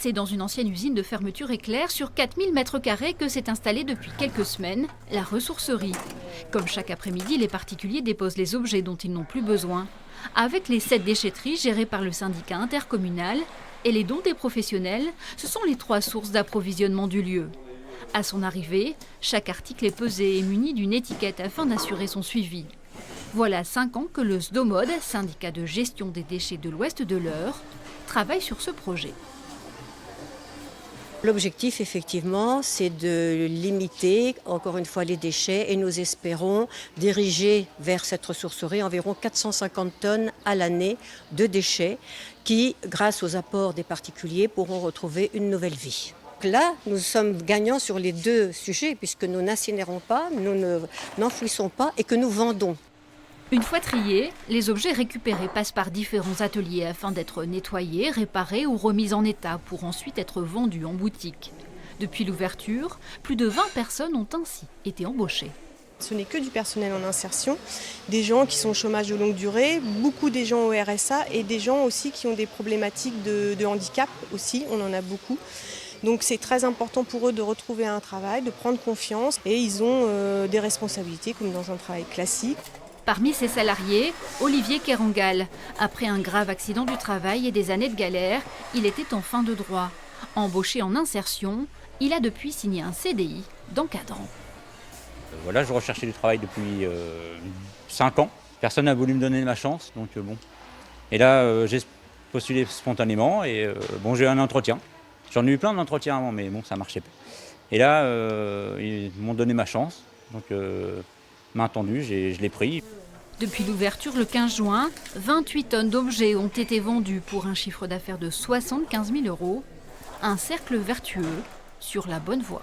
C'est dans une ancienne usine de fermeture éclair sur 4000 m² que s'est installée depuis quelques semaines la ressourcerie. Comme chaque après-midi, les particuliers déposent les objets dont ils n'ont plus besoin. Avec les 7 déchetteries gérées par le syndicat intercommunal et les dons des professionnels, ce sont les 3 sources d'approvisionnement du lieu. À son arrivée, chaque article est pesé et muni d'une étiquette afin d'assurer son suivi. Voilà 5 ans que le SDOMOD, syndicat de gestion des déchets de l'Ouest de l'Eure, travaille sur ce projet. L'objectif, effectivement, c'est de limiter, encore une fois, les déchets et nous espérons diriger vers cette ressourcerie environ 450 tonnes à l'année de déchets qui, grâce aux apports des particuliers, pourront retrouver une nouvelle vie. Là, nous sommes gagnants sur les 2 sujets puisque nous n'incinérons pas, nous n'enfouissons pas et que nous vendons. Une fois triés, les objets récupérés passent par différents ateliers afin d'être nettoyés, réparés ou remis en état pour ensuite être vendus en boutique. Depuis l'ouverture, plus de 20 personnes ont ainsi été embauchées. Ce n'est que du personnel en insertion, des gens qui sont au chômage de longue durée, beaucoup des gens au RSA et des gens aussi qui ont des problématiques de handicap aussi, on en a beaucoup. Donc c'est très important pour eux de retrouver un travail, de prendre confiance et ils ont des responsabilités comme dans un travail classique. Parmi ses salariés, Olivier Kerangal. Après un grave accident du travail et des années de galère, il était en fin de droit. Embauché en insertion, il a depuis signé un CDI d'encadrant. Voilà, je recherchais du travail depuis 5 ans. Personne n'a voulu me donner ma chance, donc bon. Et là, j'ai postulé spontanément et j'ai eu un entretien. J'en ai eu plein d'entretiens avant, mais bon, ça ne marchait pas. Et là, ils m'ont donné ma chance, donc main tendue, je l'ai pris. Depuis l'ouverture le 15 juin, 28 tonnes d'objets ont été vendus pour un chiffre d'affaires de 75 000 €. Un cercle vertueux sur la bonne voie.